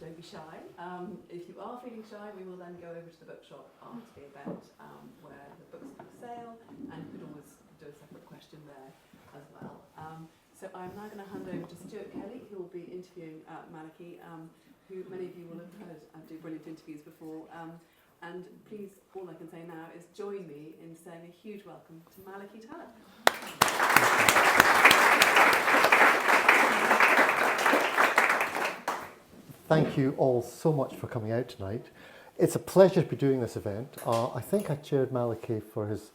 don't be shy. If you are feeling shy, we will then go over to the bookshop after the event where the books are for sale, and you could always do a separate question there as well. So I'm now going to hand over to Stuart Kelly, who will be interviewing Mallachy, who many of you will have heard do brilliant interviews before. And please, all I can say now is join me in saying a huge welcome to Mallachy Tallack. Thank you all so much for coming out tonight. It's a pleasure to be doing this event. I think I chaired Mallachy for his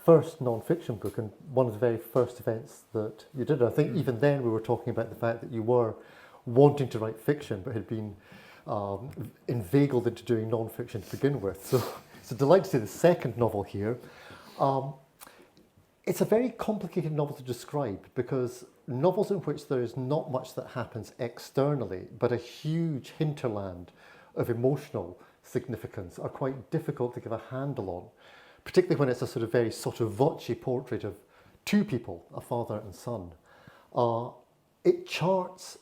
first non-fiction book and one of the very first events that you did. I think even then we were talking about the fact that you were wanting to write fiction but had been inveigled into doing non-fiction to begin with. So it's a delight to see the second novel here. It's a very complicated novel to describe because novels in which there is not much that happens externally, but a huge hinterland of emotional significance are quite difficult to give a handle on, particularly when it's a sort of very sotto voce portrait of two people, a father and son. It charts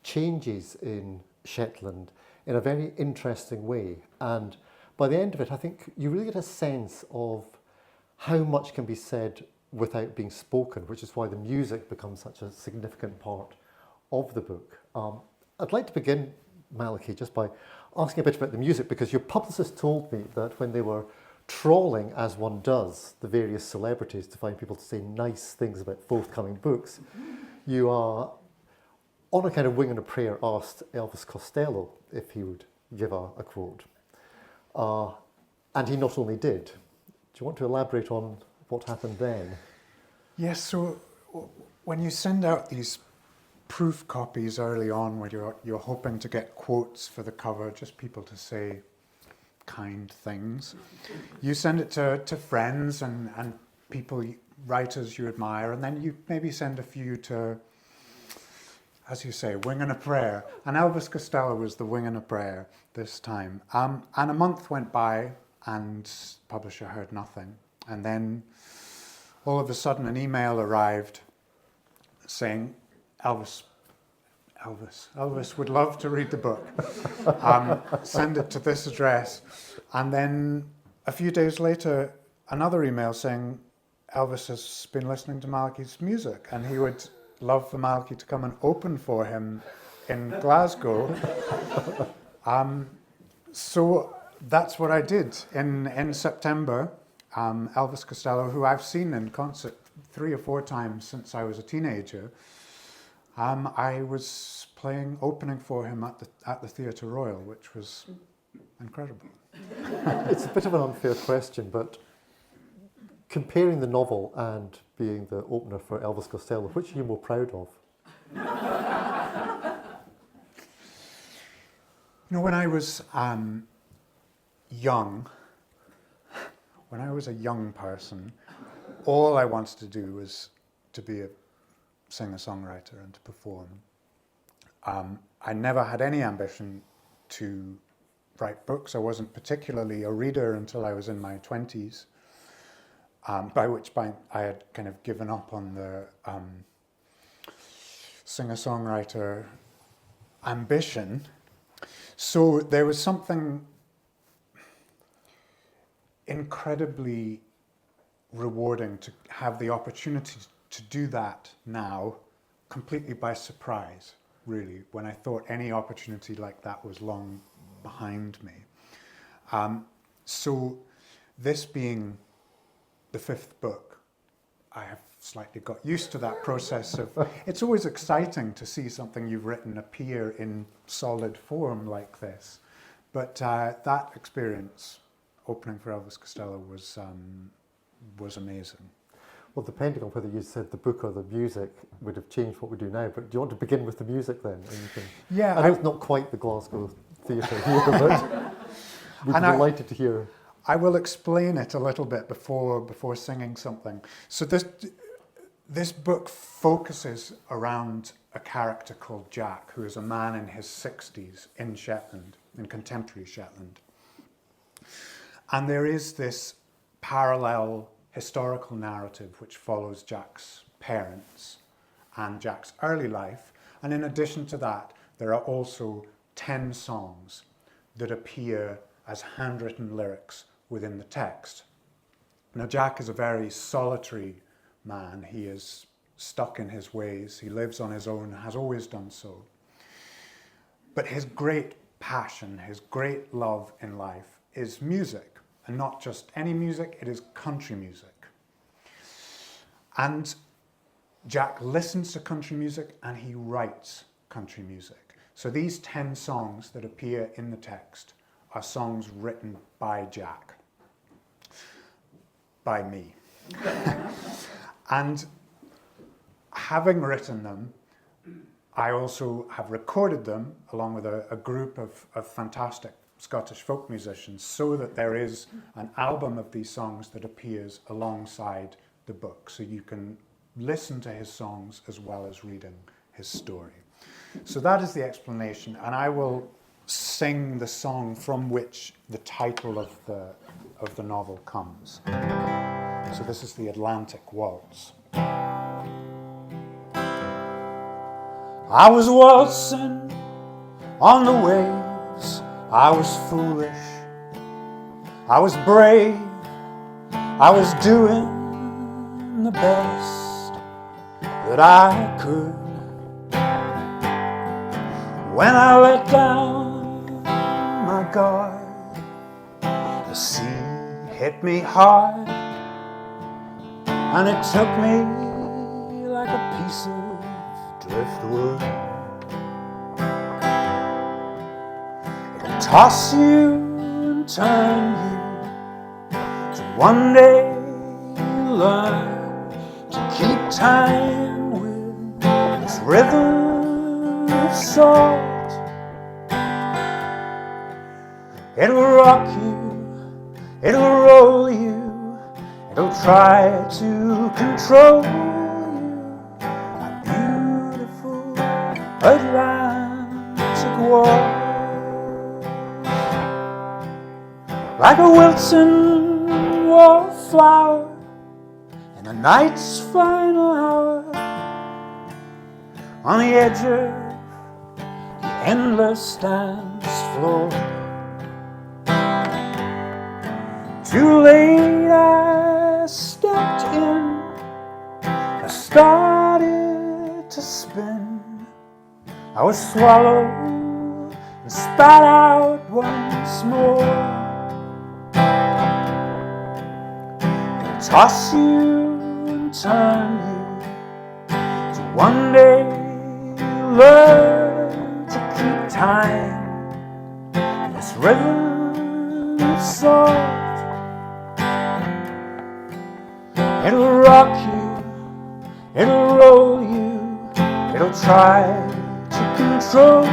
changes in Shetland in a very interesting way, and by the end of it I think you really get a sense of how much can be said without being spoken, which is why the music becomes such a significant part of the book. I'd like to begin, Mallachy, just by asking a bit about the music, because your publicist told me that when they were trawling, as one does, the various celebrities to find people to say nice things about forthcoming books, you are, on a kind of wing and a prayer, asked Elvis Costello if he would give a quote. And he not only did. Do you want to elaborate on what happened then? Yes, so when you send out these proof copies early on where you're hoping to get quotes for the cover, just people to say kind things, you send it to friends and people, writers you admire, and then you maybe send a few to, as you say, wing and a prayer. And Elvis Costello was the wing and a prayer this time. And a month went by and publisher heard nothing. And then all of a sudden an email arrived saying, Elvis would love to read the book. Send it to this address. And then a few days later, another email saying, Elvis has been listening to Mallachy's music and he would love for Mallachy to come and open for him in Glasgow. So that's what I did. In September, Elvis Costello, who I've seen in concert 3 or 4 times since I was a teenager, I was opening for him at the Theatre Royal, which was incredible. It's a bit of an unfair question, but comparing the novel and being the opener for Elvis Costello, which are you more proud of? When I was young, when I was a young person, all I wanted to do was to be a singer-songwriter and to perform. I never had any ambition to write books. I wasn't particularly a reader until I was in my 20s, by which point I had kind of given up on the singer-songwriter ambition. So there was something incredibly rewarding to have the opportunity to do that now, completely by surprise, really, when I thought any opportunity like that was long behind me. So this being the 5th book, I have slightly got used to that process of, it's always exciting to see something you've written appear in solid form like this. But that experience, opening for Elvis Costello, was amazing. Well, depending on whether you said the book or the music would have changed what we do now, but do you want to begin with the music then? Yeah. I know it's not quite the Glasgow Theatre here, but we'd be delighted to hear. I will explain it a little bit before singing something. So this book focuses around a character called Jack, who is a man in his 60s in Shetland, in contemporary Shetland. And there is this parallel historical narrative which follows Jack's parents and Jack's early life. And in addition to that, there are also 10 songs that appear as handwritten lyrics within the text. Now, Jack is a very solitary man. He is stuck in his ways. He lives on his own, has always done so. But his great passion, his great love in life is music, and not just any music, it is country music. And Jack listens to country music and he writes country music. So these 10 songs that appear in the text are songs written by Jack, by me. And having written them, I also have recorded them along with a group of fantastic Scottish folk musicians, so that there is an album of these songs that appears alongside the book. So you can listen to his songs as well as reading his story. So that is the explanation, and I will sing the song from which the title of the novel comes. So this is the Atlantic Waltz. I was waltzing on the waves, I was foolish, I was brave, I was doing the best that I could. When I let down my guard, the sea hit me hard, and it took me like a piece of driftwood. It'll toss you and turn you to one day learn to keep time with this rhythm of salt. It'll rock you, it'll roll you, it'll try to control you. A beautiful Atlantic waltz, like a wilting wallflower in a night's final hour, on the edge of the endless dance floor. Too late I stepped in, I started to spin. I was swallowed and spat out once more. It'll toss you and turn you to one day learn to keep time. This rhythm of salt. It'll rock you, it'll roll you, it'll try to control you.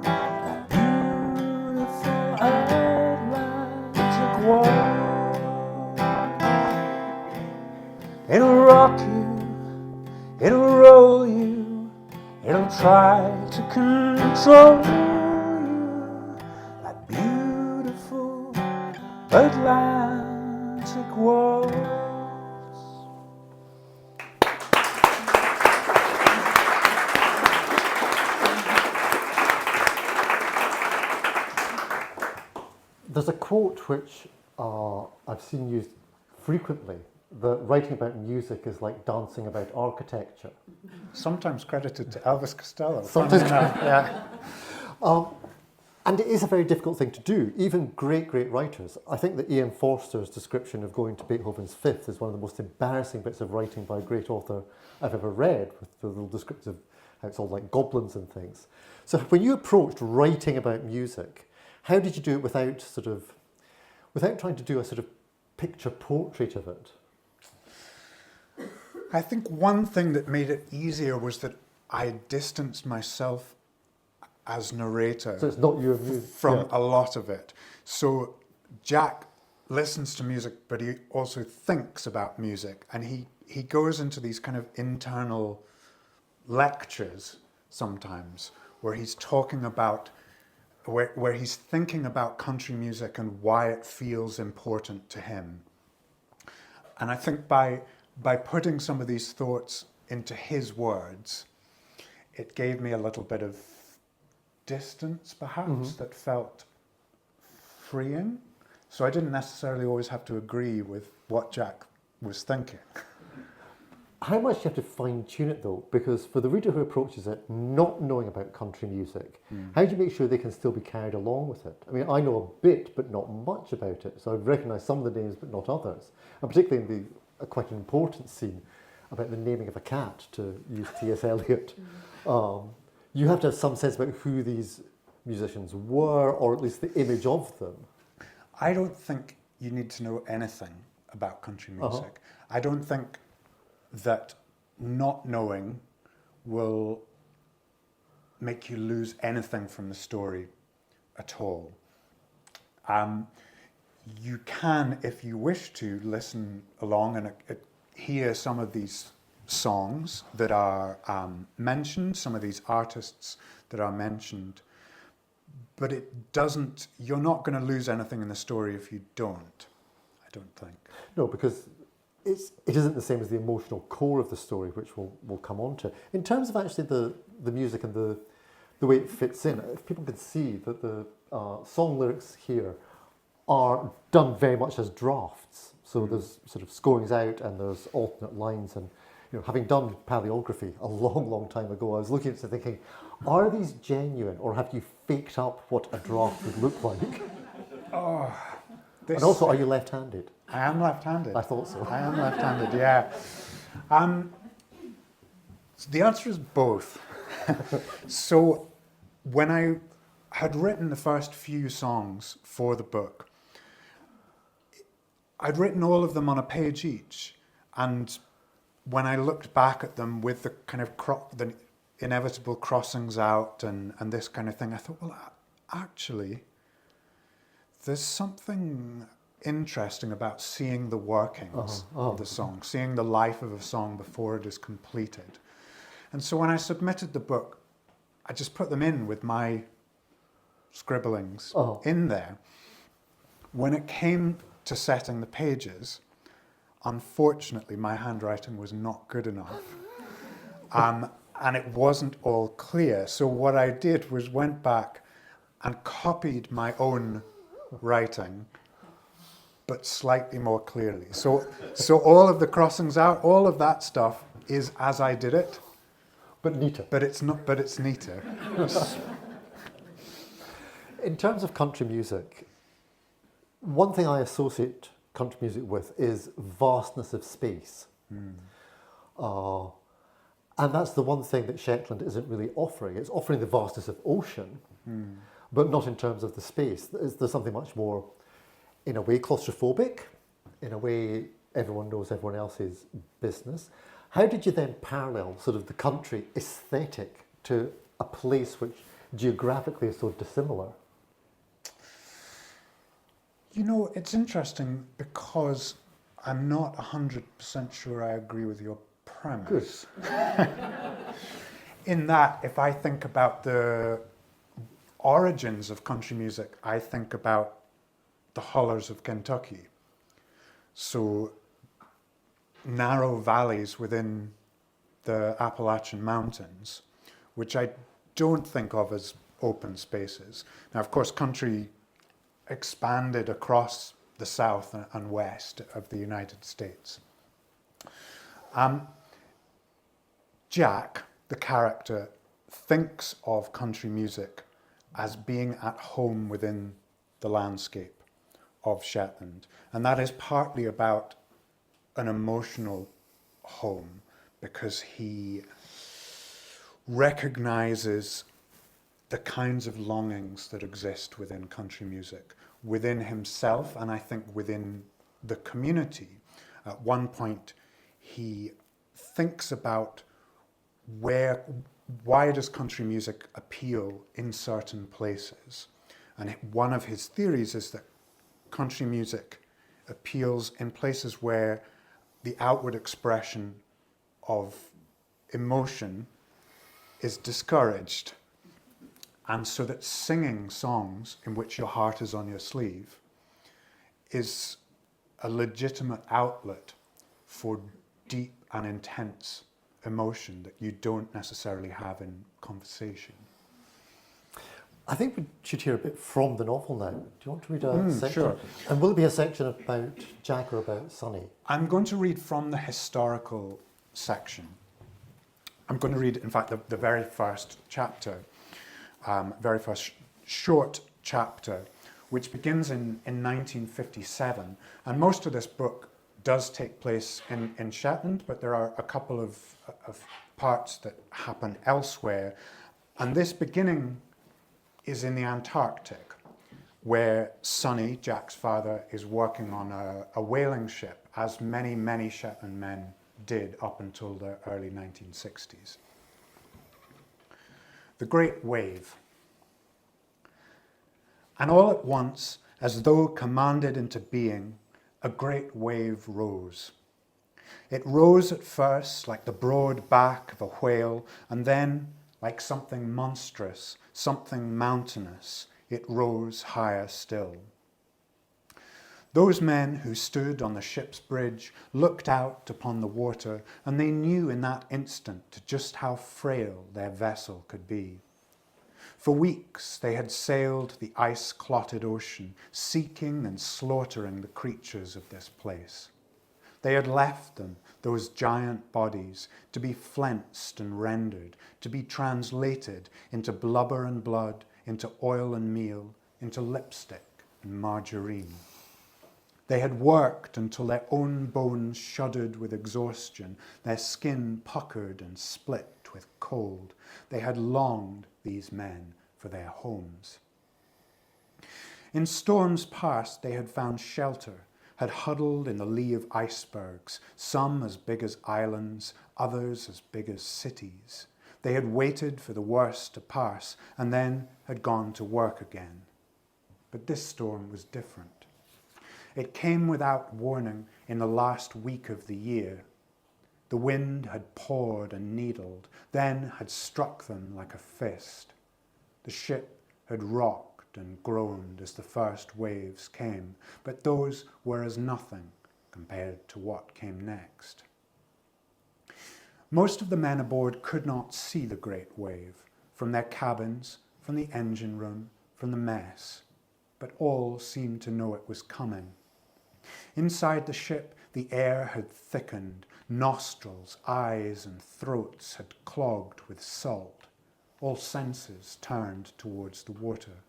That beautiful Atlantic waltz. It'll rock you, it'll roll you, it'll try to control you. That beautiful Atlantic waltz. There's a quote which I've seen used frequently, that writing about music is like dancing about architecture. Sometimes credited to Elvis Costello. Sometimes, yeah. And it is a very difficult thing to do. Even great writers. I think that Ian Forster's description of going to Beethoven's Fifth is one of the most embarrassing bits of writing by a great author I've ever read, with the little descriptions of how it's all like goblins and things. So when you approached writing about music, how did you do it without trying to do a sort of picture portrait of it? I think one thing that made it easier was that I distanced myself as narrator. So it's not your view. From a lot of it. So Jack listens to music, but he also thinks about music, and he goes into these kind of internal lectures sometimes where he's talking about where he's thinking about country music and why it feels important to him. And I think by putting some of these thoughts into his words, it gave me a little bit of distance, perhaps, that felt freeing. So I didn't necessarily always have to agree with what Jack was thinking. How much do you have to fine tune it though? Because for the reader who approaches it not knowing about country music, how do you make sure they can still be carried along with it? I mean, I know a bit, but not much about it. So I've recognised some of the names, but not others. And particularly in quite an important scene about the naming of a cat, to use T.S. Eliot. You have to have some sense about who these musicians were, or at least the image of them. I don't think you need to know anything about country music. I don't think that not knowing will make you lose anything from the story at all. You can, if you wish to, listen along and hear some of these songs that are mentioned, some of these artists that are mentioned, but you're not going to lose anything in the story if you don't, I don't think. No, because it isn't the same as the emotional core of the story, which we'll come on to. In terms of actually the music and the way it fits in, if people can see that the song lyrics here are done very much as drafts. So there's sort of scorings out and there's alternate lines. And having done paleography a long, long time ago, I was looking at it thinking, are these genuine, or have you faked up what a draft would look like? And also, are you left-handed? I am left-handed. I thought so. I am left-handed, yeah. The answer is both. So when I had written the first few songs for the book, I'd written all of them on a page each. And when I looked back at them with the kind of the inevitable crossings out and this kind of thing, I thought, well, actually, there's something interesting about seeing the workings of the song, seeing the life of a song before it is completed. And so when I submitted the book, I just put them in with my scribblings in there. When it came to setting the pages, unfortunately, my handwriting was not good enough. And it wasn't all clear. So what I did was went back and copied my own writing, but slightly more clearly. So all of the crossings out, all of that stuff is as I did it. But neater. But it's not. But it's neater. In terms of country music, one thing I associate country music with is vastness of space. And that's the one thing that Shetland isn't really offering. It's offering the vastness of ocean, but not in terms of the space. There's something much more, in a way, claustrophobic. In a way, everyone knows everyone else's business. How did you then parallel sort of the country aesthetic to a place which geographically is so dissimilar? It's interesting because I'm not 100% sure I agree with your premise. Good. In that, if I think about the origins of country music, I think about the hollers of Kentucky. So narrow valleys within the Appalachian Mountains, which I don't think of as open spaces. Now, of course, country expanded across the south and west of the United States. Jack, the character, thinks of country music as being at home within the landscape of Shetland. And that is partly about an emotional home, because he recognizes the kinds of longings that exist within country music, within himself, and I think within the community. At one point, he thinks about why does country music appeal in certain places? And one of his theories is that country music appeals in places where the outward expression of emotion is discouraged. And so that singing songs in which your heart is on your sleeve is a legitimate outlet for deep and intense emotion that you don't necessarily have in conversation. I think we should hear a bit from the novel now. Do you want to read a section? Sure. And will it be a section about Jack or about Sonny? I'm going to read from the historical section. I'm going to read, in fact, the very first chapter, very first short chapter, which begins in 1957. And most of this book does take place in Shetland, but there are a couple of parts that happen elsewhere. And this beginning is in the Antarctic, where Sonny, Jack's father, is working on a whaling ship, as many, many Shetland men did up until the early 1960s. The Great Wave. And all at once, as though commanded into being, a great wave rose. It rose at first like the broad back of a whale, and then, like something monstrous, something mountainous, it rose higher still. Those men who stood on the ship's bridge looked out upon the water, and they knew in that instant just how frail their vessel could be. For weeks they had sailed the ice-clotted ocean, seeking and slaughtering the creatures of this place. They had left them, those giant bodies, to be flensed and rendered, to be translated into blubber and blood, into oil and meal, into lipstick and margarine. They had worked until their own bones shuddered with exhaustion, their skin puckered and split with cold. They had longed, these men, for their homes. In storms past, they had found shelter, had huddled in the lee of icebergs, some as big as islands, others as big as cities. They had waited for the worst to pass and then had gone to work again. But this storm was different. It came without warning in the last week of the year. The wind had pawed and needled, then had struck them like a fist. The ship had rocked and groaned as the first waves came, but those were as nothing compared to what came next. Most of the men aboard could not see the great wave from their cabins, from the engine room, from the mess, but all seemed to know it was coming. Inside the ship, the air had thickened, nostrils, eyes, and throats had clogged with salt. All senses turned towards the water.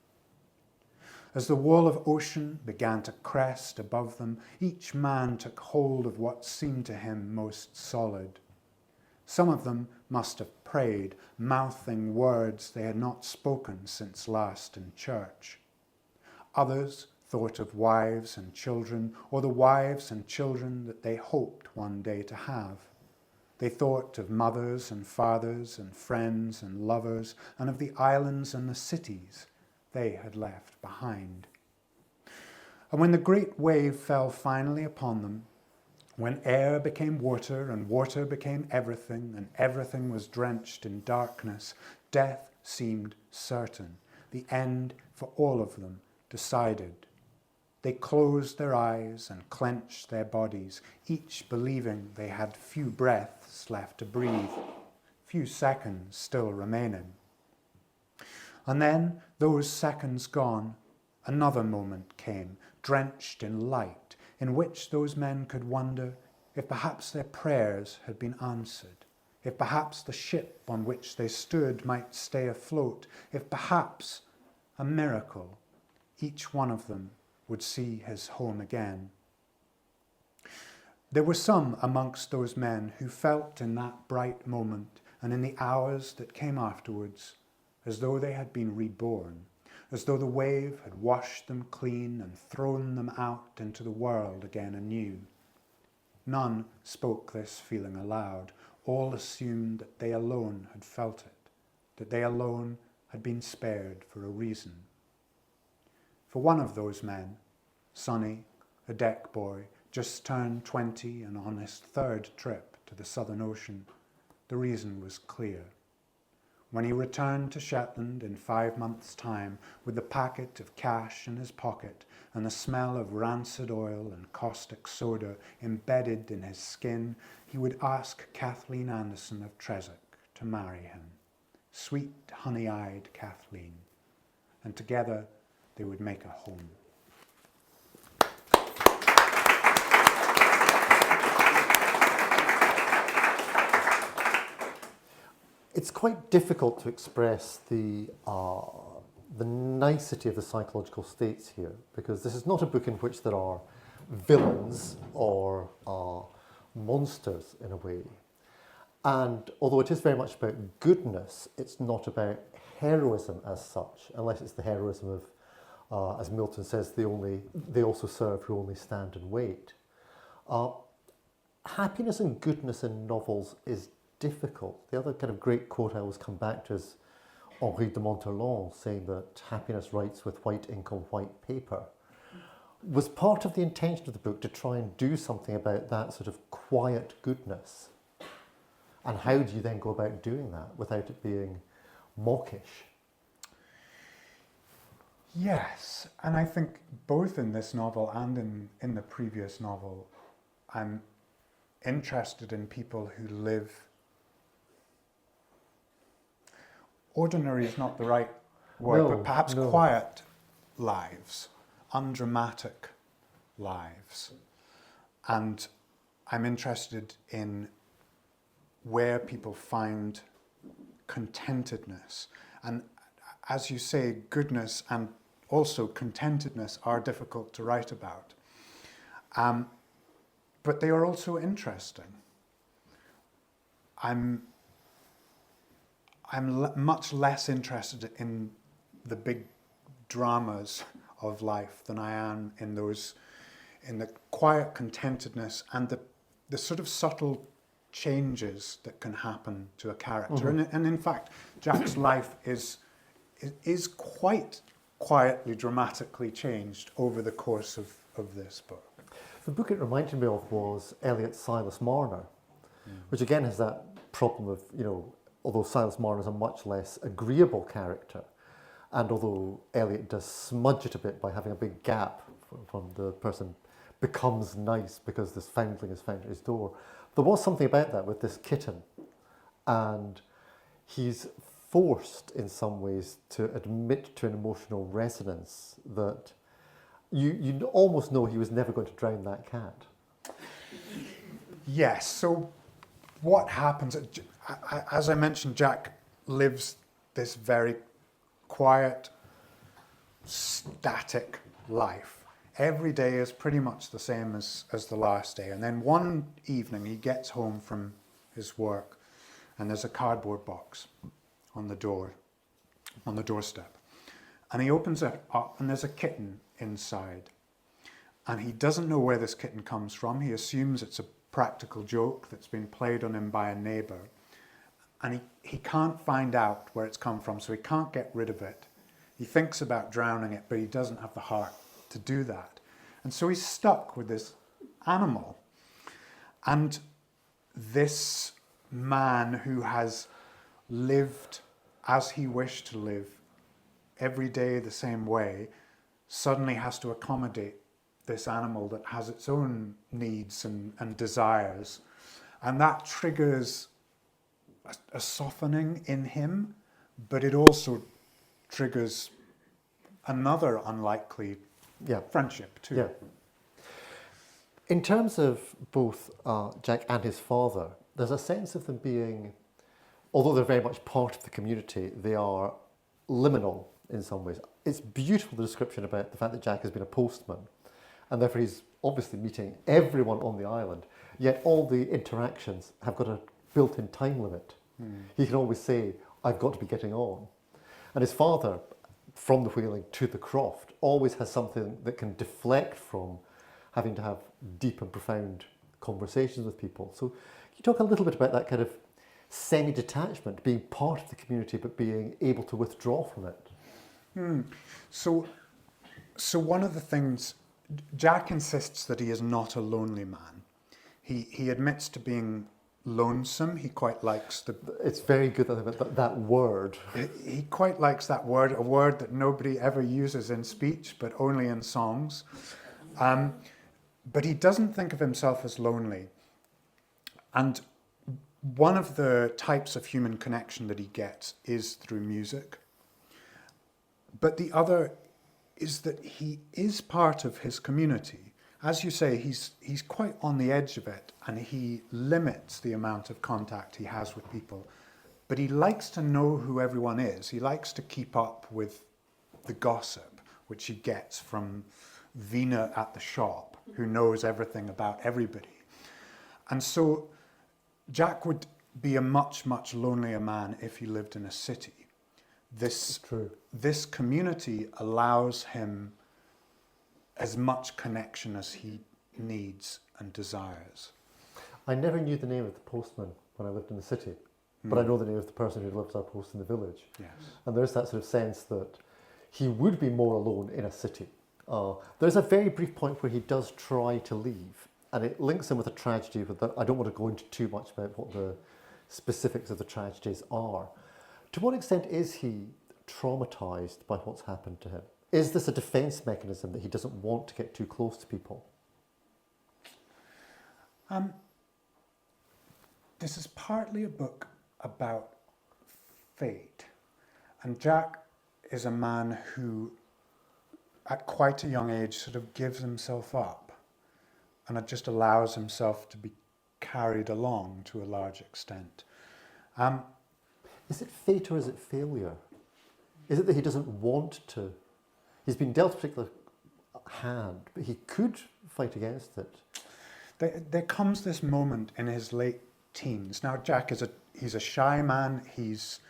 As the wall of ocean began to crest above them, each man took hold of what seemed to him most solid. Some of them must have prayed, mouthing words they had not spoken since last in church. Others thought of wives and children, or the wives and children that they hoped one day to have. They thought of mothers and fathers and friends and lovers, and of the islands and the cities they had left behind. And when the great wave fell finally upon them, when air became water and water became everything and everything was drenched in darkness, death seemed certain, the end for all of them decided. They closed their eyes and clenched their bodies, each believing they had few breaths left to breathe, few seconds still remaining. And then, those seconds gone, another moment came, drenched in light, in which those men could wonder if perhaps their prayers had been answered, if perhaps the ship on which they stood might stay afloat, if perhaps a miracle, each one of them would see his home again. There were some amongst those men who felt in that bright moment and in the hours that came afterwards as though they had been reborn, as though the wave had washed them clean and thrown them out into the world again anew. None spoke this feeling aloud. All assumed that they alone had felt it, that they alone had been spared for a reason. For one of those men, Sonny, a deck boy, just turned 20 and on his third trip to the Southern Ocean, the reason was clear. When he returned to Shetland in 5 months' time with the packet of cash in his pocket and the smell of rancid oil and caustic soda embedded in his skin, he would ask Kathleen Anderson of Treswick to marry him. Sweet, honey-eyed Kathleen. and together they would make a home. It's quite difficult to express the nicety of the psychological states here, because this is not a book in which there are villains or monsters in a way. And although it is very much about goodness, it's not about heroism as such, unless it's the heroism of, as Milton says, they also serve who only stand and wait. Happiness and goodness in novels is difficult. The other kind of great quote I always come back to is Henri de Montherlant saying that happiness writes with white ink on white paper. Was part of the intention of the book to try and do something about that sort of quiet goodness? And how do you then go about doing that without it being mawkish? Yes, and I think both in this novel and in the previous novel, I'm interested in people who live. Ordinary is not the right word, but perhaps quiet lives, undramatic lives. And I'm interested in where people find contentedness. And as you say, goodness and also contentedness are difficult to write about. But they are also interesting. I'm much less interested in the big dramas of life than I am in the quiet contentedness and the sort of subtle changes that can happen to a character. Mm-hmm. And in fact, Jack's life is quite quietly, dramatically changed over the course of this book. The book it reminded me of was Eliot's Silas Marner, which again has that problem of, although Silas Marner is a much less agreeable character, and although Eliot does smudge it a bit by having a big gap from the person becomes nice because this foundling is found at his door, there was something about that with this kitten, and he's forced in some ways to admit to an emotional resonance that you almost know he was never going to drown that cat. Yes, so what happens, as I mentioned, Jack lives this very quiet, static life. Every day is pretty much the same as the last day. And then one evening he gets home from his work and there's a cardboard box on the doorstep. And he opens it up and there's a kitten inside. And he doesn't know where this kitten comes from. He assumes it's a practical joke that's been played on him by a neighbour. And he can't find out where it's come from, so he can't get rid of it. He thinks about drowning it, but he doesn't have the heart to do that. And so he's stuck with this animal. And this man who has lived as he wished to live every day the same way suddenly has to accommodate this animal that has its own needs and desires. And that triggers a softening in him, but it also triggers another unlikely friendship too. Yeah. In terms of both Jack and his father, there's a sense of them being, although they're very much part of the community, they are liminal in some ways. It's beautiful, the description about the fact that Jack has been a postman, and therefore he's obviously meeting everyone on the island, yet all the interactions have got a built-in time limit. He can always say, I've got to be getting on. And his father, from the whaling to the croft, always has something that can deflect from having to have deep and profound conversations with people. So can you talk a little bit about that kind of semi-detachment, being part of the community but being able to withdraw from it? So one of the things, Jack insists that he is not a lonely man. He admits to being lonesome. He quite likes It's very good that word. He quite likes that word, a word that nobody ever uses in speech, but only in songs. But he doesn't think of himself as lonely. And one of the types of human connection that he gets is through music. But the other is that he is part of his community. As you say, he's quite on the edge of it, and he limits the amount of contact he has with people. But he likes to know who everyone is. He likes to keep up with the gossip, which he gets from Vina at the shop, who knows everything about everybody. And so Jack would be a much, much lonelier man if he lived in a city. This community allows him as much connection as he needs and desires. I never knew the name of the postman when I lived in the city, but I know the name of the person who lives our post in the village. Yes. And there's that sort of sense that he would be more alone in a city. There's a very brief point where he does try to leave, and it links in with a tragedy. I don't want to go into too much about what the specifics of the tragedies are. To what extent is he traumatised by what's happened to him? Is this a defence mechanism that he doesn't want to get too close to people? This is partly a book about fate. And Jack is a man who, at quite a young age, sort of gives himself up and it just allows himself to be carried along to a large extent. Is it fate or is it failure? Is it that he doesn't want to? He's been dealt a particular hand, but he could fight against it. There comes this moment in his late teens. Now, Jack he's a shy man. He's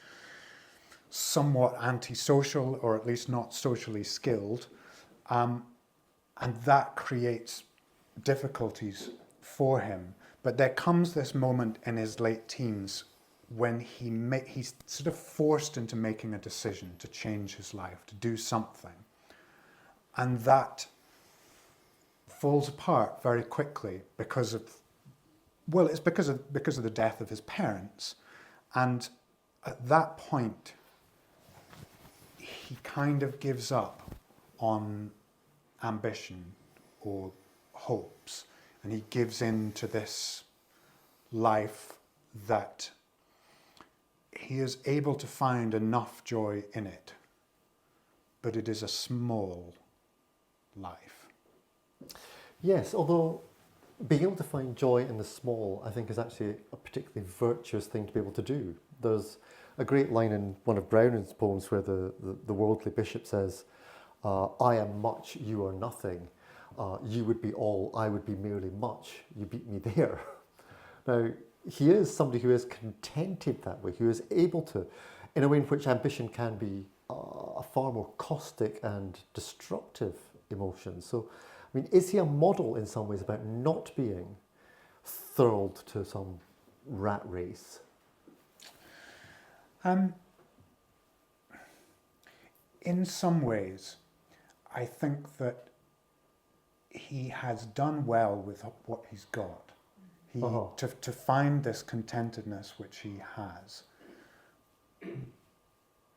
somewhat antisocial, or at least not socially skilled, and that creates difficulties for him. But there comes this moment in his late teens when he's sort of forced into making a decision to change his life, to do something. And that falls apart very quickly because of the death of his parents. And at that point, he kind of gives up on ambition or hopes, and he gives in to this life that he is able to find enough joy in it, but it is a small life. Yes, although being able to find joy in the small, I think, is actually a particularly virtuous thing to be able to do. There's a great line in one of Browning's poems where the worldly bishop says, I am much, you are nothing. You would be all, I would be merely much. You beat me there. Now, he is somebody who is contented that way, who is able to, in a way in which ambition can be a far more caustic and destructive emotion. So, I mean, is he a model in some ways about not being thrilled to some rat race? In some ways, I think that he has done well with what he's got. To find this contentedness which he has.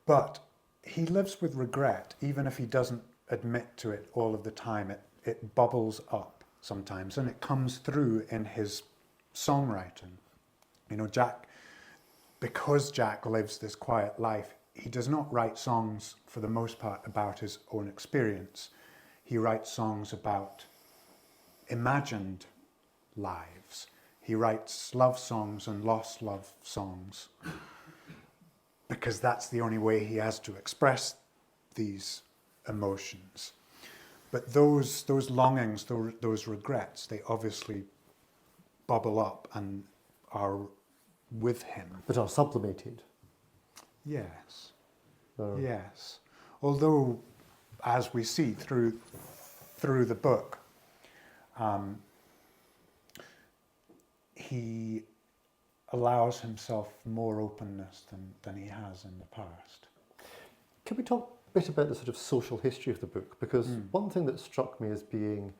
But he lives with regret, even if he doesn't admit to it all of the time. It bubbles up sometimes, and it comes through in his songwriting. You know, because Jack lives this quiet life, he does not write songs, for the most part, about his own experience. He writes songs about imagined lives. He writes love songs and lost love songs because that's the only way he has to express these emotions. But those longings, those regrets, they obviously bubble up and are with him. But are sublimated. Yes. Yes. Although, as we see through the book, he allows himself more openness than he has in the past. Can we talk a bit about the sort of social history of the book? Because one thing that struck me as being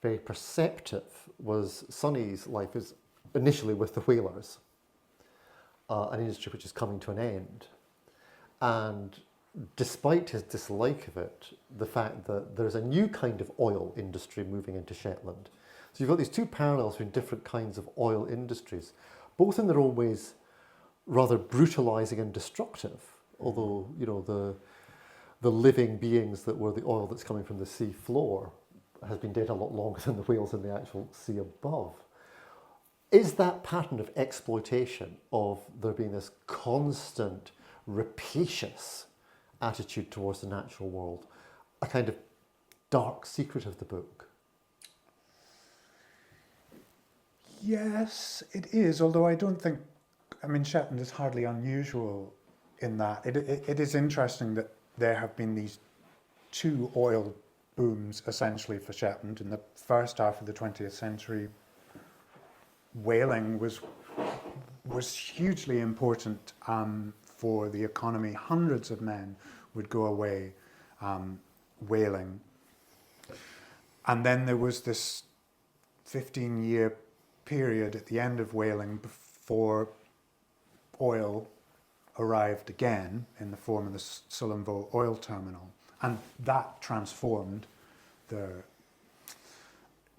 very perceptive was Sonny's life is initially with the whalers, an industry which is coming to an end. And despite his dislike of it, the fact that there's a new kind of oil industry moving into Shetland. So you've got these two parallels between different kinds of oil industries, both in their own ways rather brutalising and destructive. Although, you know, the living beings that were the oil that's coming from the sea floor has been dead a lot longer than the whales in the actual sea above. Is that pattern of exploitation, of there being this constant, rapacious attitude towards the natural world, a kind of dark secret of the book? Yes, it is, although I don't think, I mean, Shetland is hardly unusual in that. It is interesting that there have been these two oil booms, essentially, for Shetland. In the first half of the 20th century, whaling was hugely important for the economy. Hundreds of men would go away whaling. And then there was this 15-year period at the end of whaling before oil arrived again in the form of the Sullomvo oil terminal. And that transformed the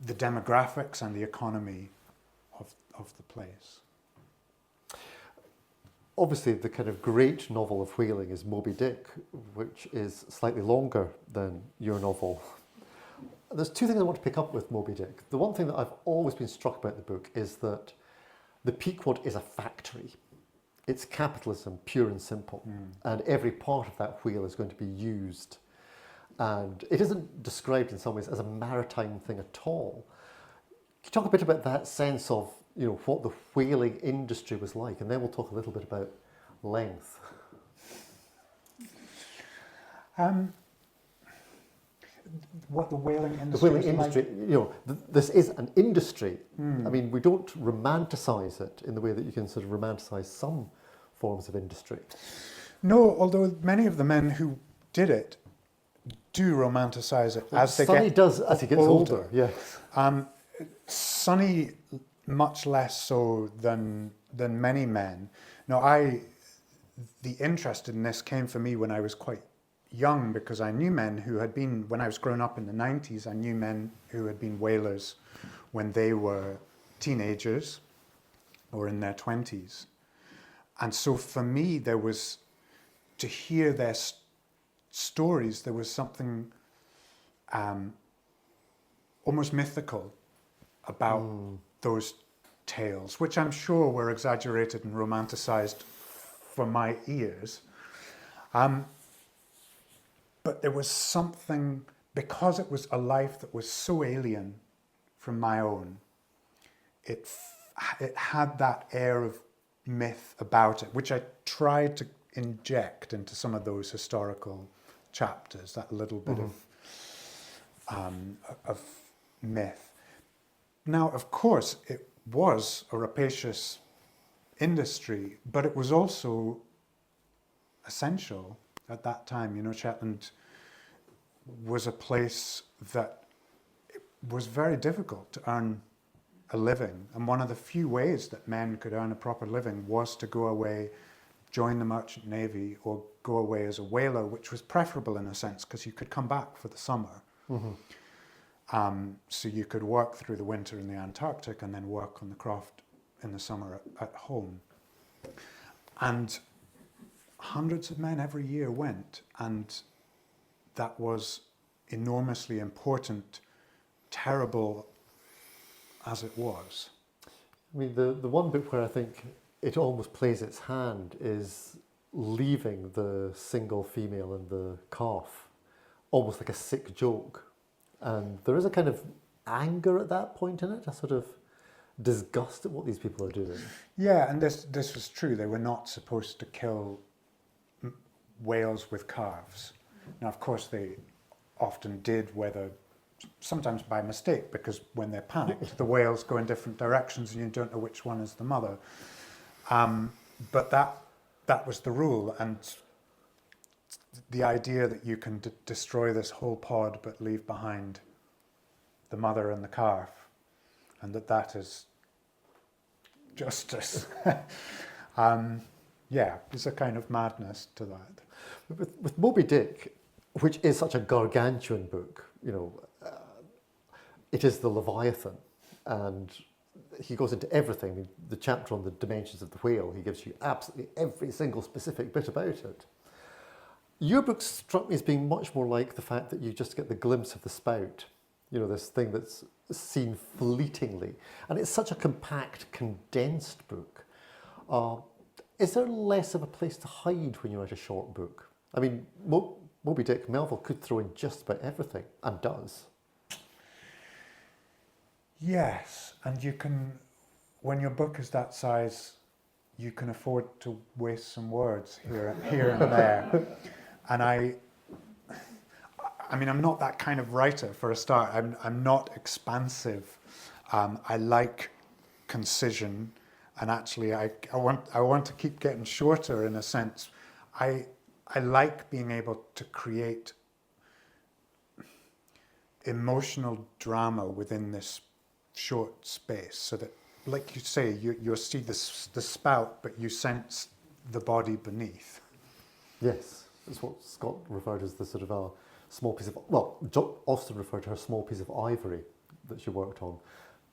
demographics and the economy of the place. Obviously, the kind of great novel of whaling is Moby Dick, which is slightly longer than your novel. There's two things I want to pick up with Moby Dick. The one thing that I've always been struck about the book is that the Pequod is a factory. It's capitalism, pure and simple. And every part of that wheel is going to be used. And it isn't described in some ways as a maritime thing at all. Can you talk a bit about that sense of, what the whaling industry was like? And then we'll talk a little bit about length. What the whaling industry The whaling is industry, like. this is an industry. I mean, we don't romanticize it in the way that you can sort of romanticize some forms of industry. No, although many of the men who did it do romanticize it as they Sonny get does as he gets older. Yes. Sonny much less so than many men. Now, the interest in this came for me when I was quite young, because I knew men who had been, when I was growing up in the 90s, I knew men who had been whalers when they were teenagers or in their 20s. And so for me, there was, to hear their stories, there was something almost mythical about those tales, which I'm sure were exaggerated and romanticized for my ears. But there was something, because it was a life that was so alien from my own, it had that air of myth about it, which I tried to inject into some of those historical chapters, that little bit of myth. Now, of course, it was a rapacious industry, but it was also essential at that time. Shetland was a place that it was very difficult to earn a living. And one of the few ways that men could earn a proper living was to go away, join the merchant navy, or go away as a whaler, which was preferable in a sense because you could come back for the summer. So you could work through the winter in the Antarctic and then work on the craft in the summer at home. And hundreds of men every year went, and that was enormously important, terrible as it was. I mean, the one bit where I think it almost plays its hand is leaving the single female and the calf, almost like a sick joke. And there is a kind of anger at that point in it, a sort of disgust at what these people are doing. Yeah, and this was true. They were not supposed to kill whales with calves. Now, of course, they often did, sometimes by mistake, because when they're panicked, the whales go in different directions and you don't know which one is the mother. But that was the rule, and the idea that you can destroy this whole pod but leave behind the mother and the calf, and that is justice. There's a kind of madness to that. With Moby Dick, which is such a gargantuan book, it is the Leviathan, and he goes into everything. I mean, the chapter on the dimensions of the whale, he gives you absolutely every single specific bit about it. Your book struck me as being much more like the fact that you just get the glimpse of the spout, this thing that's seen fleetingly. And it's such a compact, condensed book. Is there less of a place to hide when you write a short book? I mean, Moby Dick Melville could throw in just about everything, and does. Yes, and you can, when your book is that size, you can afford to waste some words here and there. And I mean, I'm not that kind of writer for a start. I'm not expansive. I like concision, and actually, I want to keep getting shorter in a sense. I like being able to create emotional drama within this short space, so that, like you say, you see the spout, but you sense the body beneath. Yes, it's what Scott referred as the sort of a small piece of, Austen referred to her small piece of ivory that she worked on,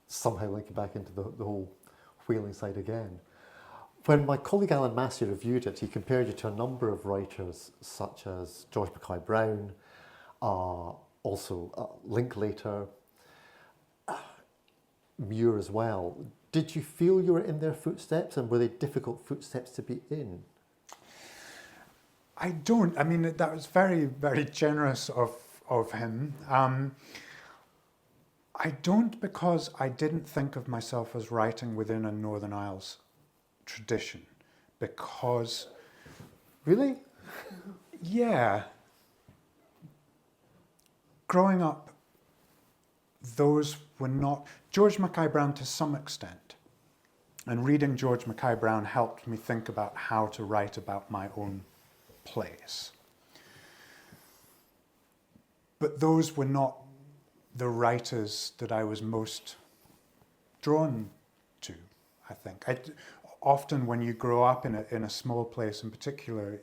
somehow linking back into the whole whaling side again. When my colleague Alan Massey reviewed it, he compared you to a number of writers such as George Mackay-Brown, also Linklater, Muir as well. Did you feel you were in their footsteps, and were they difficult footsteps to be in? I don't. I mean, that was very, very generous of him. I don't, because I didn't think of myself as writing within a Northern Isles tradition. Because... Really? Yeah. Growing up, those were not... George Mackay-Brown to some extent. And reading George Mackay-Brown helped me think about how to write about my own place. But those were not the writers that I was most drawn to, I think. Often when you grow up in a small place in particular,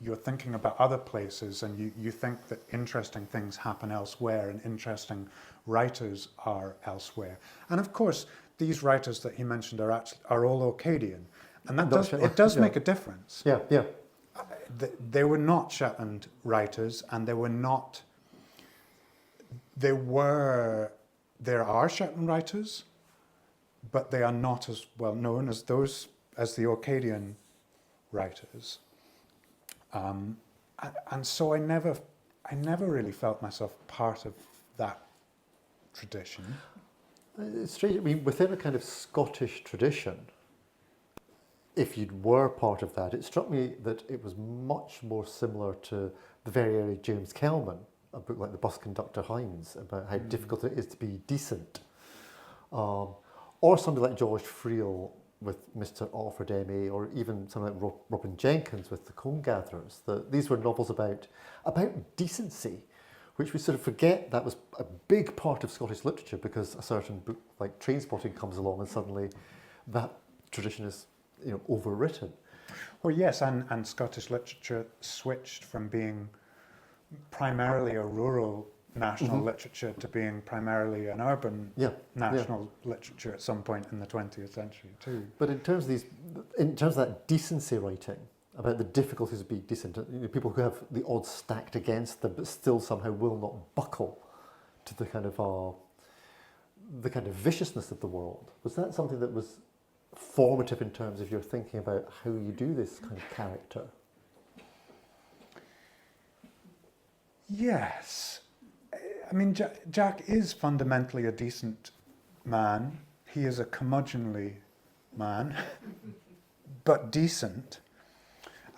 you're thinking about other places, and you think that interesting things happen elsewhere and interesting writers are elsewhere. And of course, these writers that he mentioned are all Orcadian, and it does make a difference. Yeah, yeah. They were not Shetland writers, and there are Shetland writers, but they are not as well known as the Orcadian writers. And so I never really felt myself part of that tradition. It's strange. I mean, within a kind of Scottish tradition, if you were part of that, it struck me that it was much more similar to the very early James Kelman, a book like The Bus Conductor Hinds, about how difficult it is to be decent. Or somebody like George Friel with Mr. Alfred M.A., or even something like Robin Jenkins with The Comb Gatherers. These were novels about decency, which we sort of forget that was a big part of Scottish literature, because a certain book like Trainspotting comes along and suddenly that tradition is overwritten. Well, yes, and Scottish literature switched from being primarily a rural national literature to being primarily an urban national literature at some point in the 20th century too. But in terms of that decency writing, about the difficulties of being decent, people who have the odds stacked against them but still somehow will not buckle to the kind of viciousness of the world, was that something that was formative in terms of your thinking about how you do this kind of character? Yes. I mean, Jack is fundamentally a decent man. He is a curmudgeonly man, but decent.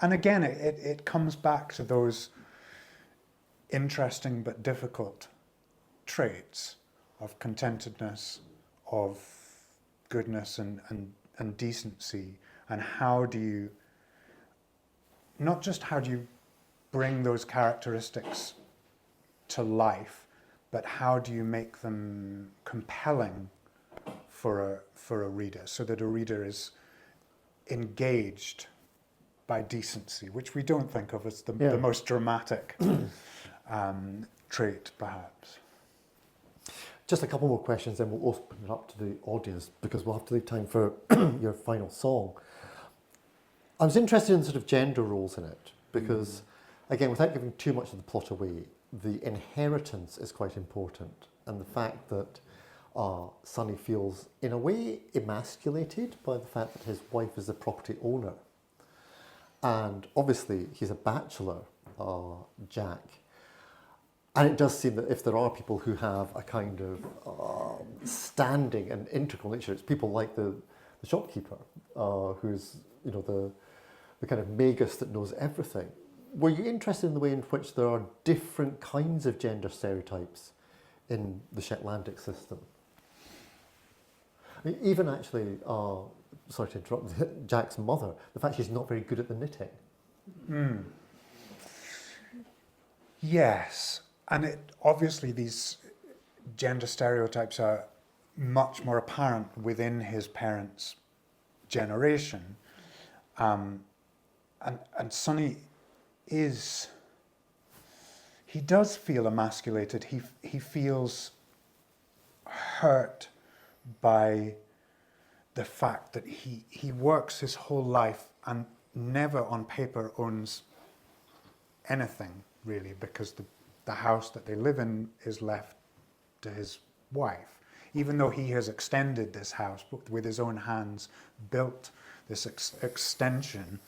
And again, it comes back to those interesting but difficult traits of contentedness, of goodness and decency, and how do you bring those characteristics to life, but how do you make them compelling for a reader, so that a reader is engaged by decency, which we don't think of as the most dramatic trait, perhaps. Just a couple more questions, then we'll open it up to the audience, because we'll have to leave time for your final song. I was interested in sort of gender roles in it, because again, without giving too much of the plot away, the inheritance is quite important, and the fact that Sonny feels, in a way, emasculated by the fact that his wife is a property owner. And obviously, he's a bachelor, Jack. And it does seem that if there are people who have a kind of standing and integral nature, it's people like the shopkeeper, who's, you know, the kind of magus that knows everything. Were you interested in the way in which there are different kinds of gender stereotypes in the Shetlandic system? I mean, even actually, sorry to interrupt, Jack's mother, the fact she's not very good at the knitting. Mm. Yes, and obviously these gender stereotypes are much more apparent within his parents' generation. And Sonny he does feel emasculated. He feels hurt by the fact that he works his whole life and never on paper owns anything really, because the house that they live in is left to his wife, even though he has extended this house with his own hands, built this extension,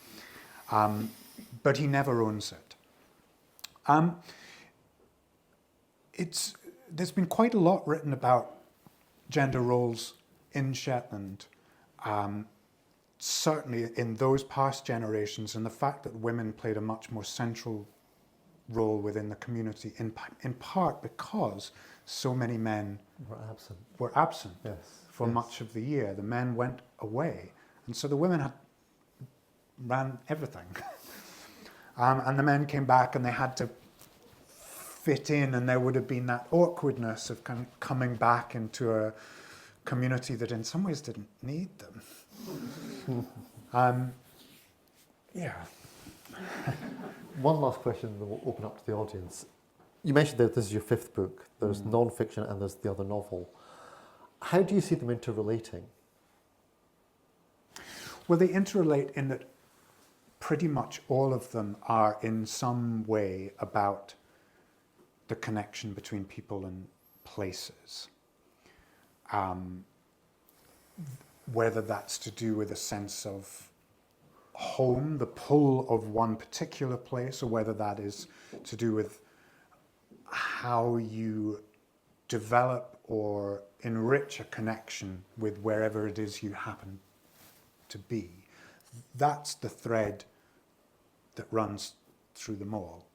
but he never owns it. There's been quite a lot written about gender roles in Shetland, certainly in those past generations, and the fact that women played a much more central role within the community, in part because so many men were absent for much of the year. The men went away, and so the women ran everything. And the men came back and they had to fit in, and there would have been that awkwardness of kind of coming back into a community that in some ways didn't need them. Yeah. One last question, and then we'll open up to the audience. You mentioned that this is your fifth book. There's non-fiction and there's the other novel. How do you see them interrelating? Well, they interrelate in that pretty much all of them are in some way about the connection between people and places. Whether that's to do with a sense of home, the pull of one particular place, or whether that is to do with how you develop or enrich a connection with wherever it is you happen to be. That's the thread that runs through them all.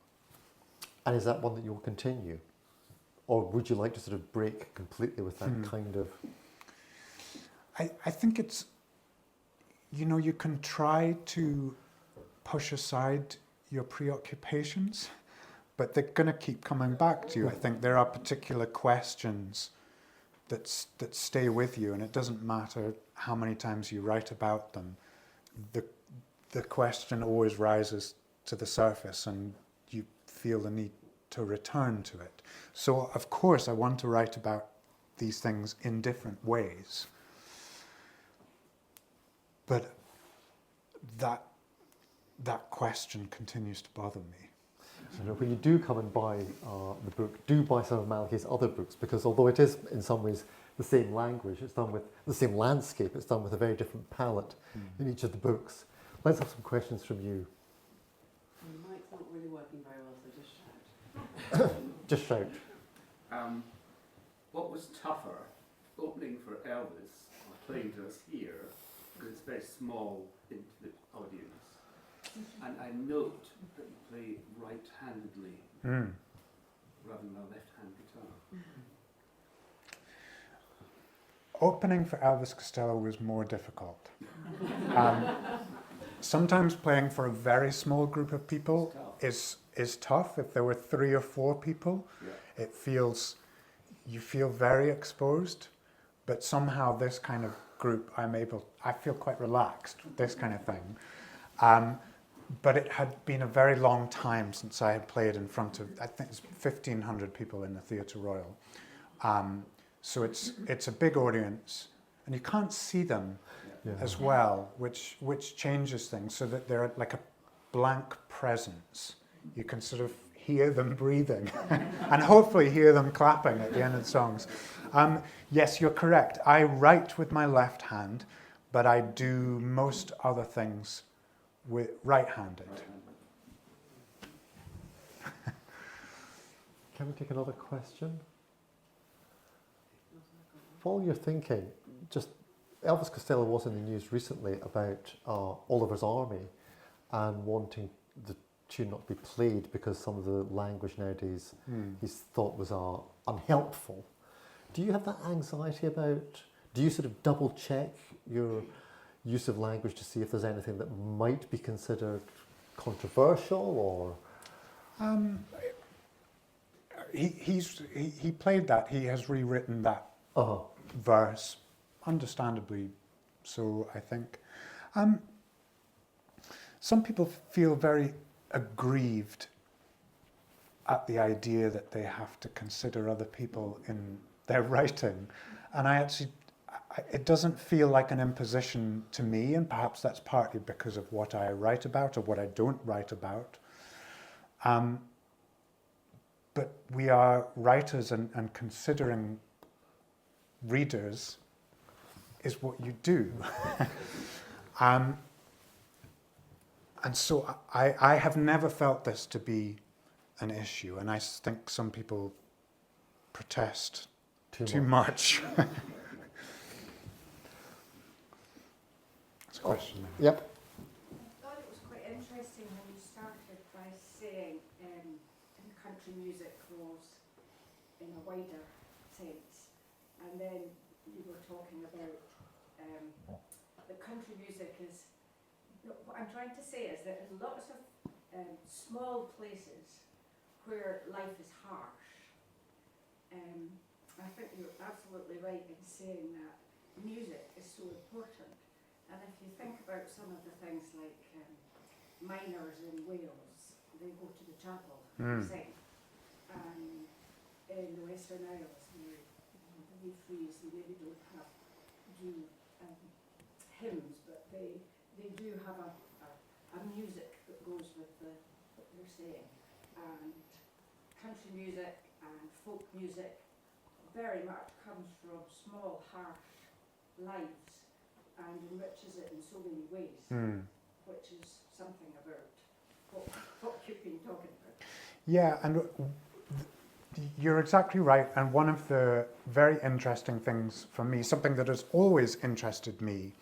And is that one that you'll continue? Or would you like to sort of break completely with that kind of... I think it's, you can try to push aside your preoccupations, but they're going to keep coming back to you. I think there are particular questions that stay with you, and it doesn't matter how many times you write about them. The question always rises to the surface, and you feel the need to return to it. So, of course, I want to write about these things in different ways. But that question continues to bother me. So when you do come and buy the book, do buy some of Mallachy's other books, because although it is in some ways the same language, it's done with the same landscape, it's done with a very different palette in each of the books. Let's have some questions from you. The mic's not really working very well, so just shout. Just shout. What was tougher, opening for Elvis or playing to us here, because it's a very small, intimate audience, and I note that you play right-handedly rather than a left-hand guitar. Opening for Elvis Costello was more difficult. Sometimes playing for a very small group of people is tough. If there were 3 or 4 people, you feel very exposed, but somehow this kind of group, I feel quite relaxed, this kind of thing. But it had been a very long time since I had played in front of, I think it's 1,500 people in the Theatre Royal. So it's a big audience, and you can't see them as well, which changes things, so that they're like a blank presence you can sort of hear them breathing and hopefully hear them clapping at the end of the songs. Yes, you're correct. I write with my left hand, but I do most other things with right-handed. Can we take another question? While you're thinking, just Elvis Costello was in the news recently about Oliver's Army and wanting the tune not to be played because some of the language nowadays he's thought was unhelpful. Do you have that anxiety about, do you sort of double check your use of language to see if there's anything that might be considered controversial or? He played that. He has rewritten that verse, understandably so, I think. Some people feel very aggrieved at the idea that they have to consider other people in their writing, and it doesn't feel like an imposition to me, and perhaps that's partly because of what I write about or what I don't write about. But we are writers, and considering readers is what you do. And so I have never felt this to be an issue, and I think some people protest too much. That's a question. Yep. I thought it was quite interesting when you started by saying country music was in a wider sense, and then you were talking about that country music is. What I'm trying to say is that in lots of small places where life is harsh, I think you're absolutely right in saying that music is so important. And if you think about some of the things like miners in Wales, they go to the chapel and sing. And in the Western Isles, where the Frees, they maybe don't do hymns, but they do have a music that goes with what they're saying. And country music and folk music very much comes from small, harsh lives and enriches it in so many ways, which is something about what you've been talking about. Yeah, and you're exactly right. And one of the very interesting things for me, something that has always interested me,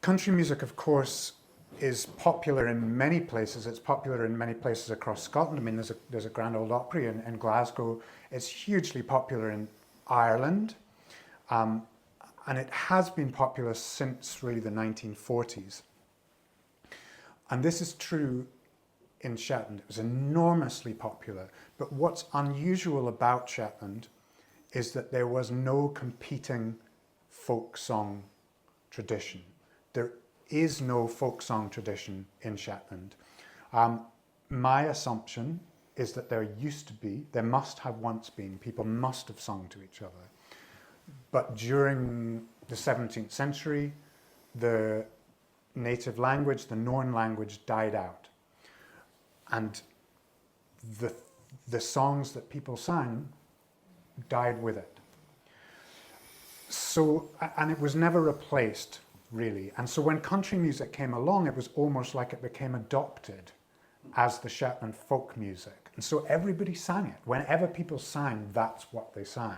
country music, of course, is popular in many places. It's popular in many places across Scotland. I mean, there's a Grand Ole Opry in Glasgow. It's hugely popular in Ireland. And it has been popular since really the 1940s. And this is true in Shetland. It was enormously popular. But what's unusual about Shetland is that there was no competing folk song tradition. There is no folk song tradition in Shetland. My assumption is that there must have once been, people must have sung to each other. But during the 17th century, the native language, the Norn language, died out. And the songs that people sang died with it. So, and it was never replaced, really. And so when country music came along, it was almost like it became adopted as the Shetland folk music. And so everybody sang it. Whenever people sang, that's what they sang.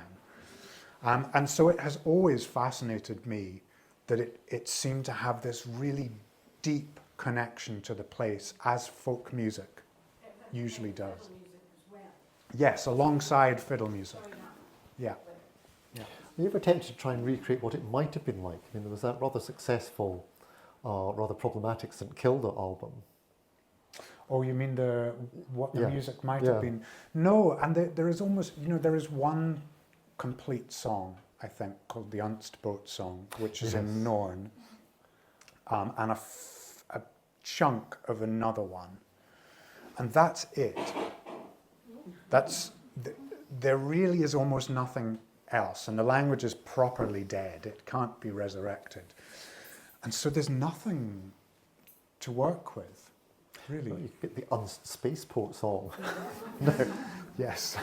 And so it has always fascinated me that it seemed to have this really deep connection to the place, as folk music usually does. Fiddle music as well. Yes, alongside fiddle music. Yeah. Were you ever tempted to try and recreate what it might have been like? I mean, there was that rather successful, rather problematic St Kilda album. Oh, you mean what the Yeah. music might have been? No, and there is almost, there is one complete song, I think, called the Unst Boat Song, which is in Norn, and a chunk of another one. And that's it. There really is almost nothing else, and the language is properly dead. It can't be resurrected. And so there's nothing to work with. really. You could get the Spaceport song. Yes.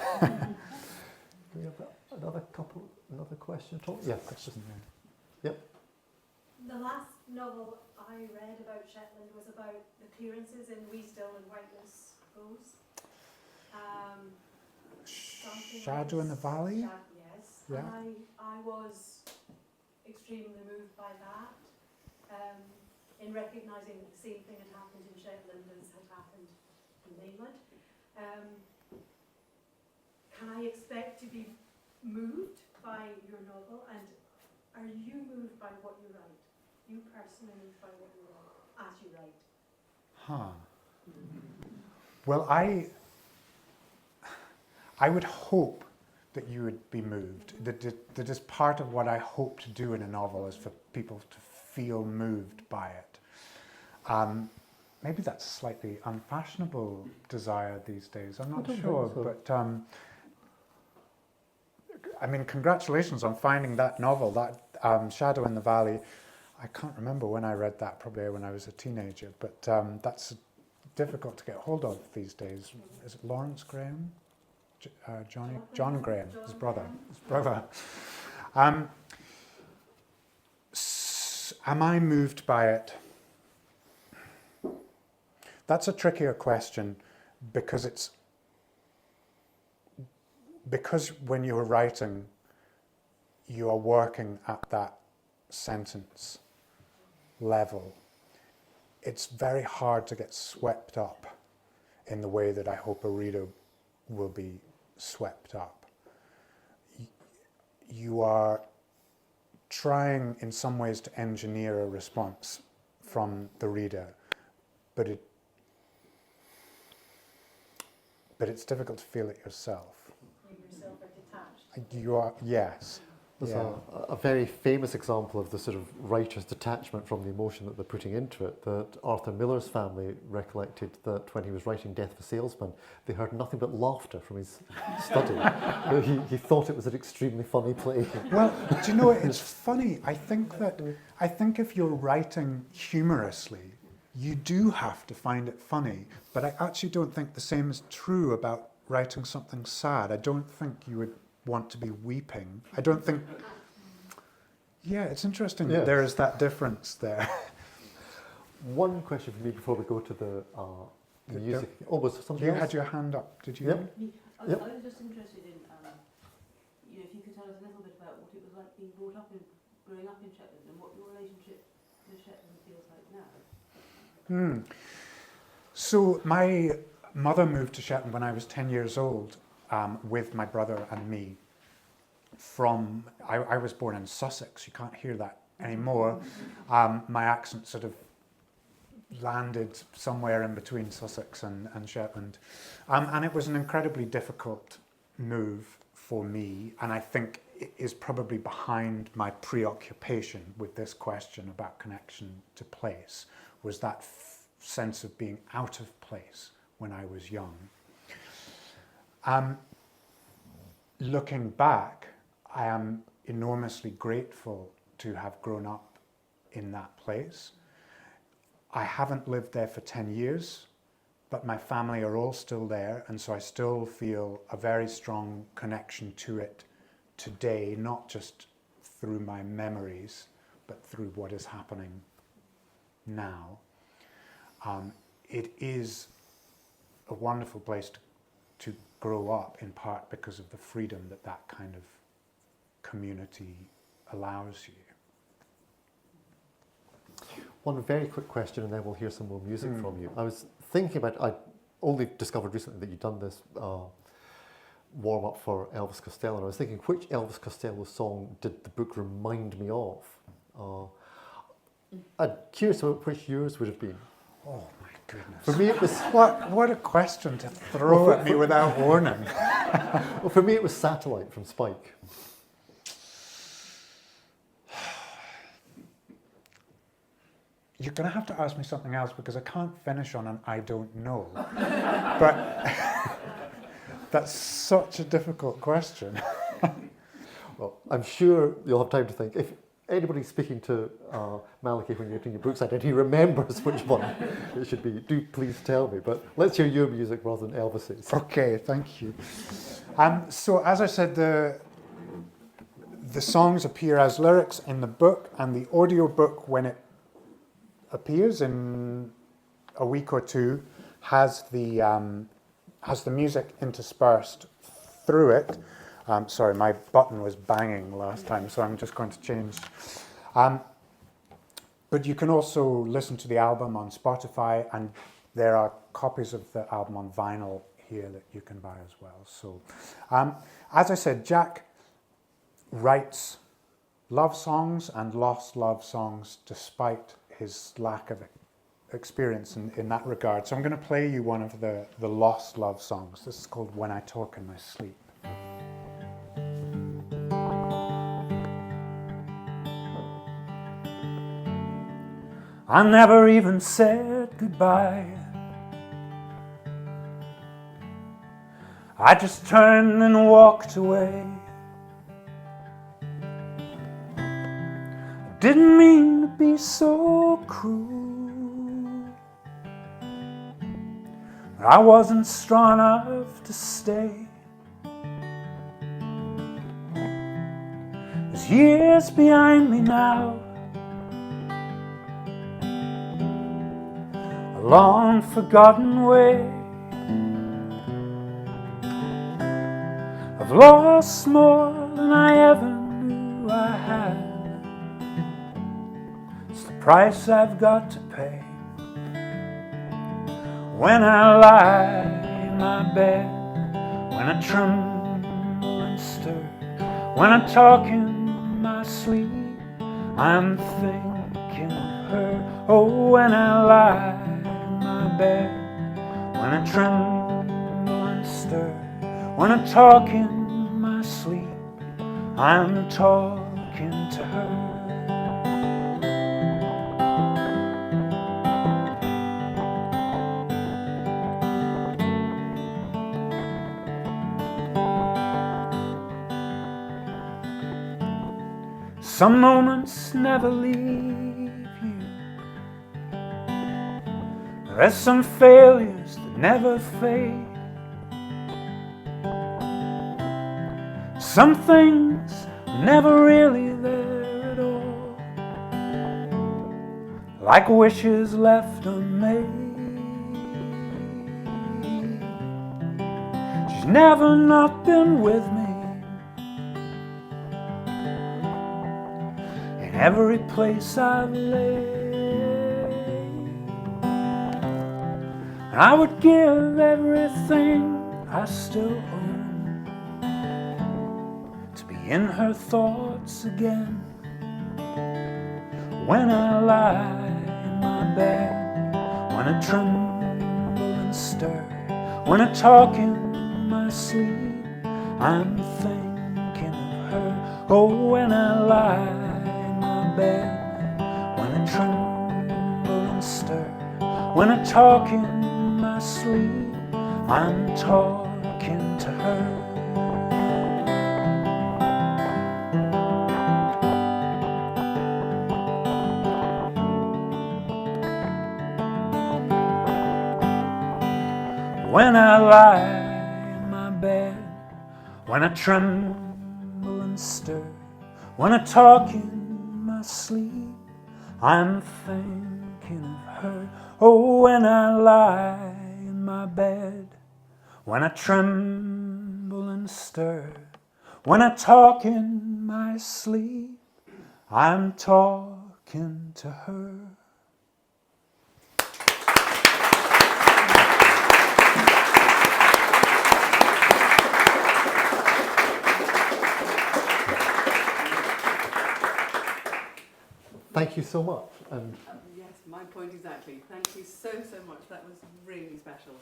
We have another question at all? Yeah, that's just, The last novel I read about Shetland was about the clearances in Weasdale and Whiteless Rose. Shadow in the Valley? Yes. Yeah. I was extremely moved by that, in recognising that the same thing had happened in Shetland as had happened in mainland. Can I expect to be moved by your novel, and are you moved by what you write? You personally moved by what you write, as you write? Huh. Well, I would hope that you would be moved. That is part of what I hope to do in a novel, is for people to feel moved by it. Maybe that's a slightly unfashionable desire these days. I'm not sure, so. but I mean, congratulations on finding that novel, that Shadow in the Valley. I can't remember when I read that, probably when I was a teenager, but that's difficult to get hold of these days. Is it Lawrence Graham? John Graham, his brother. Am I moved by it? That's a trickier question, because when you're writing, you are working at that sentence level. It's very hard to get swept up in the way that I hope a reader will be swept up. You are trying in some ways to engineer a response from the reader, but it's difficult to feel it yourself. You yourself are detached. You are, yes. there's Yeah. a very famous example of the sort of writer's detachment from the emotion that they're putting into it, that Arthur Miller's family recollected that when he was writing Death of a Salesman, they heard nothing but laughter from his study. He thought it was an extremely funny play. Well, do you know, it's funny. I think if you're writing humorously, you do have to find it funny. But I actually don't think the same is true about writing something sad. I don't think you would want to be weeping. I don't think... Yeah, it's interesting that there is that difference there. One question for me before we go to the music. Oh, was there something You else? had your hand up, did you? Yep. I was just interested in, if you could tell us a little bit about what it was like being growing up in Shetland, and what your relationship with Shetland feels like now. So my mother moved to Shetland when I was 10 years old with my brother and me. I was born in Sussex, you can't hear that anymore. My accent sort of landed somewhere in between Sussex and Shetland. And it was an incredibly difficult move for me, and I think it is probably behind my preoccupation with this question about connection to place, was that sense of being out of place when I was young. Looking back, I am enormously grateful to have grown up in that place. I haven't lived there for 10 years, but my family are all still there, and so I still feel a very strong connection to it today, not just through my memories, but through what is happening now. It is a wonderful place to grow up, in part because of the freedom that kind of community allows you. One very quick question, and then we'll hear some more music from you. I was thinking about, I only discovered recently that you'd done this warm-up for Elvis Costello, and I was thinking, which Elvis Costello song did the book remind me of? I'm curious about which yours would have been. Oh my goodness. For me it was... What a question to throw at me without warning. Well, for me it was Satellite from Spike. You're going to have to ask me something else, because I can't finish on an I don't know. But that's such a difficult question. Well, I'm sure you'll have time to think. anybody speaking to Mallachy when you're doing your books and he remembers which one it should be, do please tell me. But let's hear your music rather than Elvis's. Okay, thank you. So as I said, the songs appear as lyrics in the book, and the audio book, when it appears in a week or two, has the music interspersed through it. Sorry, my button was banging last time, so I'm just going to change. But you can also listen to the album on Spotify, and there are copies of the album on vinyl here that you can buy as well. So, as I said, Jack writes love songs and lost love songs despite his lack of experience in that regard. So I'm going to play you one of the lost love songs. This is called When I Talk in My Sleep. I never even said goodbye. I just turned and walked away. I didn't mean to be so cruel. I wasn't strong enough to stay. There's years behind me now, a long forgotten way. I've lost more than I ever knew I had. It's the price I've got to pay. When I lie in my bed, when I tremble and stir, when I talk in my sleep, I'm thinking of her. Oh, when I lie in my bed, when I tremble and stir, when I talk in my sleep, I'm talking to her. Some moments never leave you. There's some failures that never fade. Some things never really there at all, like wishes left unmade. She's never not been with me in every place I've laid. And I would give everything I still own to be in her thoughts again. When I lie in my bed, when I tremble and stir, when I talk in my sleep, I'm thinking of her. Oh, when I lie in my bed, when I tremble and stir, when I talk in my sleep, I'm talking to her. When I lie in my bed, when I tremble and stir, when I talk in my sleep, I'm thinking of her. Oh, when I lie in my bed, when I tremble and stir, when I talk in my sleep, I'm talking to her. Thank you so much. And Yes, my point exactly. Thank you so much. That was really special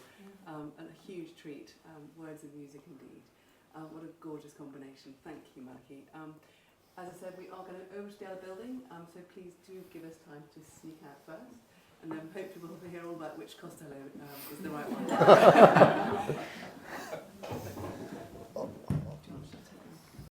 and a huge treat. Words and music indeed. What a gorgeous combination. Thank you, Mallachy. As I said, we are going over to the other building, so please do give us time to sneak out first, and then hopefully we'll hear all about which Costello is the right one.